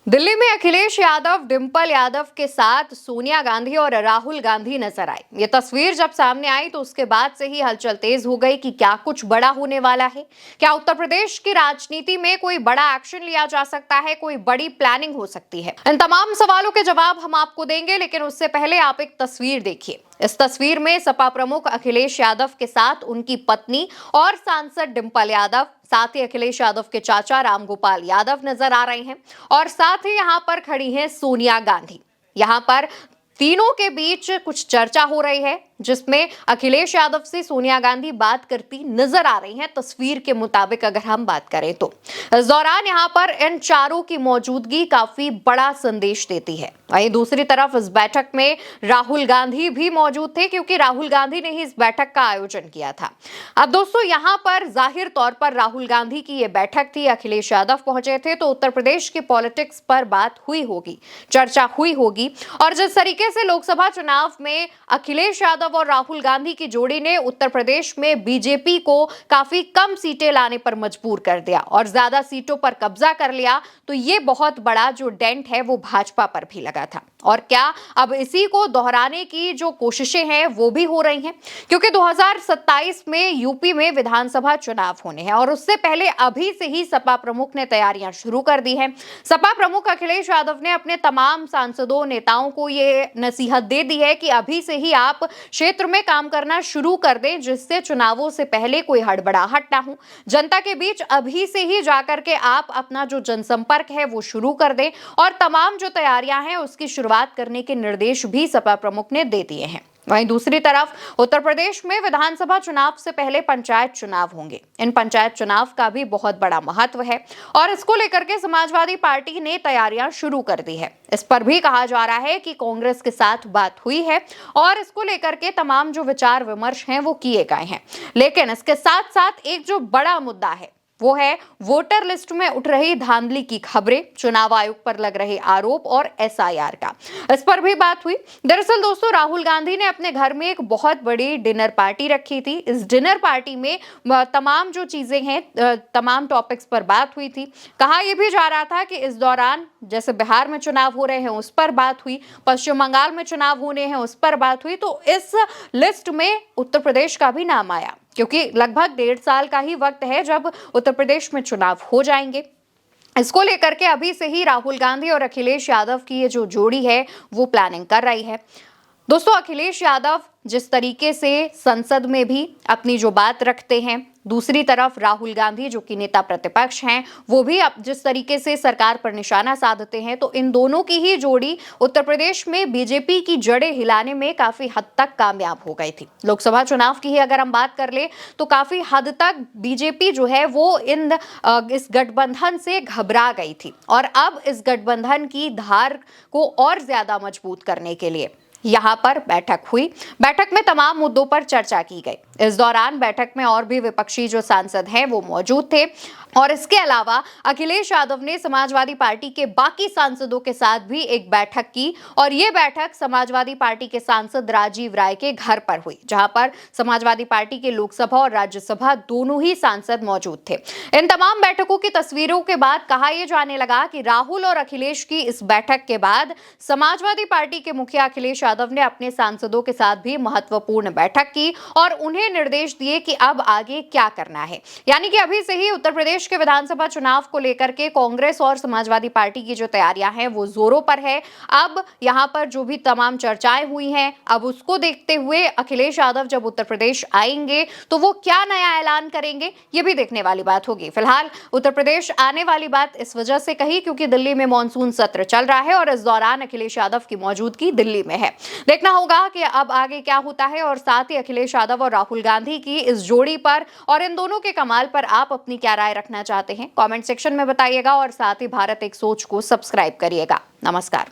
दिल्ली में अखिलेश यादव डिंपल यादव के साथ सोनिया गांधी और राहुल गांधी नजर आए। ये तस्वीर जब सामने आई तो उसके बाद से ही हलचल तेज हो गई कि क्या कुछ बड़ा होने वाला है। क्या उत्तर प्रदेश की राजनीति में कोई बड़ा एक्शन लिया जा सकता है, कोई बड़ी प्लानिंग हो सकती है। इन तमाम सवालों के जवाब हम आपको देंगे, लेकिन उससे पहले आप एक तस्वीर देखिए। इस तस्वीर में सपा प्रमुख अखिलेश यादव के साथ उनकी पत्नी और सांसद डिंपल यादव, साथ ही अखिलेश यादव के चाचा रामगोपाल यादव नजर आ रहे हैं और साथ ही यहां पर खड़ी हैं सोनिया गांधी। यहां पर तीनों के बीच कुछ चर्चा हो रही है, जिसमें अखिलेश यादव से सोनिया गांधी बात करती नजर आ रही हैं। तस्वीर के मुताबिक अगर हम बात करें तो इस दौरान यहां पर इन चारों की मौजूदगी काफी बड़ा संदेश देती है। वहीं दूसरी तरफ इस बैठक में राहुल गांधी भी मौजूद थे, क्योंकि राहुल गांधी ने ही इस बैठक का आयोजन किया था। अब दोस्तों, यहां पर जाहिर तौर पर राहुल गांधी की यह बैठक थी, अखिलेश यादव पहुंचे थे, तो उत्तर प्रदेश की पॉलिटिक्स पर बात हुई होगी, चर्चा हुई होगी। और जिस तरीके से लोकसभा चुनाव में अखिलेश यादव और राहुल गांधी की जोड़ी ने उत्तर प्रदेश में बीजेपी को काफी कम सीटें लाने पर मजबूर कर दिया और ज्यादा सीटों पर कब्जा कर लिया, तो ये बहुत बड़ा जो डेंट है वो भाजपा पर भी लगा था। और क्या अब इसी को दोहराने की जो कोशिशें हैं वो भी हो रही हैं, क्योंकि 2027 में यूपी में विधानसभा चुनाव होने हैं और उससे पहले अभी से ही सपा प्रमुख ने तैयारियां शुरू कर दी हैं। सपा प्रमुख अखिलेश यादव ने अपने तमाम सांसदों, नेताओं को ये नसीहत दे दी है कि अभी से ही आप क्षेत्र में काम करना शुरू कर दें, जिससे चुनावों से पहले कोई हड़बड़ाहट ना हो। जनता के बीच अभी से ही जाकर के आप अपना जो जनसंपर्क है वो शुरू कर दें और तमाम जो तैयारियां हैं उसकी शुरुआत करने के निर्देश भी सपा प्रमुख ने दे दिए हैं। वहीं दूसरी तरफ उत्तर प्रदेश में विधानसभा चुनाव से पहले पंचायत चुनाव होंगे। इन पंचायत चुनाव का भी बहुत बड़ा महत्व है और इसको लेकर के समाजवादी पार्टी ने तैयारियां शुरू कर दी है। इस पर भी कहा जा रहा है कि कांग्रेस के साथ बात हुई है और इसको लेकर के तमाम जो विचार विमर्श हैं वो किए गए हैं। लेकिन इसके साथ साथ एक जो बड़ा मुद्दा है वो है वोटर लिस्ट में उठ रही धांधली की खबरें, चुनाव आयोग पर लग रहे आरोप और एसआईआर का। इस पर भी बात हुई। दरअसल दोस्तों, राहुल गांधी ने अपने घर में एक बहुत बड़ी डिनर पार्टी रखी थी। इस डिनर पार्टी में तमाम जो चीजें हैं, तमाम टॉपिक्स पर बात हुई थी। कहा यह भी जा रहा था कि इस दौरान जैसे बिहार में चुनाव हो रहे हैं उस पर बात हुई, पश्चिम बंगाल में चुनाव होने हैं उस पर बात हुई, तो इस लिस्ट में उत्तर प्रदेश का भी नाम आया, क्योंकि लगभग 1.5 साल का ही वक्त है जब उत्तर प्रदेश में चुनाव हो जाएंगे। इसको लेकर के अभी से ही राहुल गांधी और अखिलेश यादव की ये जो जोड़ी है वो प्लानिंग कर रही है। दोस्तों, अखिलेश यादव जिस तरीके से संसद में भी अपनी जो बात रखते हैं, दूसरी तरफ राहुल गांधी जो कि नेता प्रतिपक्ष हैं वो भी अब जिस तरीके से सरकार पर निशाना साधते हैं, तो इन दोनों की ही जोड़ी उत्तर प्रदेश में बीजेपी की जड़ें हिलाने में काफी हद तक कामयाब हो गई थी। लोकसभा चुनाव की ही अगर हम बात कर ले तो काफी हद तक बीजेपी जो है वो इस गठबंधन से घबरा गई थी और अब इस गठबंधन की धार को और ज्यादा मजबूत करने के लिए यहां पर बैठक हुई। बैठक में तमाम मुद्दों पर चर्चा की गई। इस दौरान बैठक में और भी विपक्षी जो सांसद हैं वो मौजूद थे और इसके अलावा अखिलेश यादव ने समाजवादी पार्टी के बाकी सांसदों के साथ भी एक बैठक की और ये बैठक समाजवादी पार्टी के सांसद राजीव राय के घर पर हुई, जहां पर समाजवादी पार्टी के लोकसभा और राज्यसभा दोनों ही सांसद मौजूद थे। इन तमाम बैठकों की तस्वीरों के बाद कहा यह जाने लगा कि राहुल और अखिलेश की इस बैठक के बाद समाजवादी पार्टी के मुखिया अखिलेश यादव ने अपने सांसदों के साथ भी महत्वपूर्ण बैठक की और उन्हें निर्देश दिए कि अब आगे क्या करना है। यानी कि अभी से ही उत्तर प्रदेश के विधानसभा चुनाव को लेकर के कांग्रेस और समाजवादी पार्टी की जो तैयारियां हैं वो जोरों पर है। अब यहां पर जो भी तमाम चर्चाएं हुई हैं, अब उसको देखते हुए अखिलेश यादव जब उत्तर प्रदेश आएंगे तो वो क्या नया ऐलान करेंगे, ये भी देखने वाली बात होगी। फिलहाल उत्तर प्रदेश आने वाली बात इस वजह से कही क्योंकि दिल्ली में मॉनसून सत्र चल रहा है और इस दौरान अखिलेश यादव की मौजूदगी दिल्ली में है। देखना होगा कि अब आगे क्या होता है और साथ ही अखिलेश यादव और राहुल गांधी की इस जोड़ी पर और इन दोनों के कमाल पर आप अपनी क्या राय रखना चाहते हैं, कमेंट सेक्शन में बताइएगा और साथ ही भारत एक सोच को सब्सक्राइब करिएगा। नमस्कार।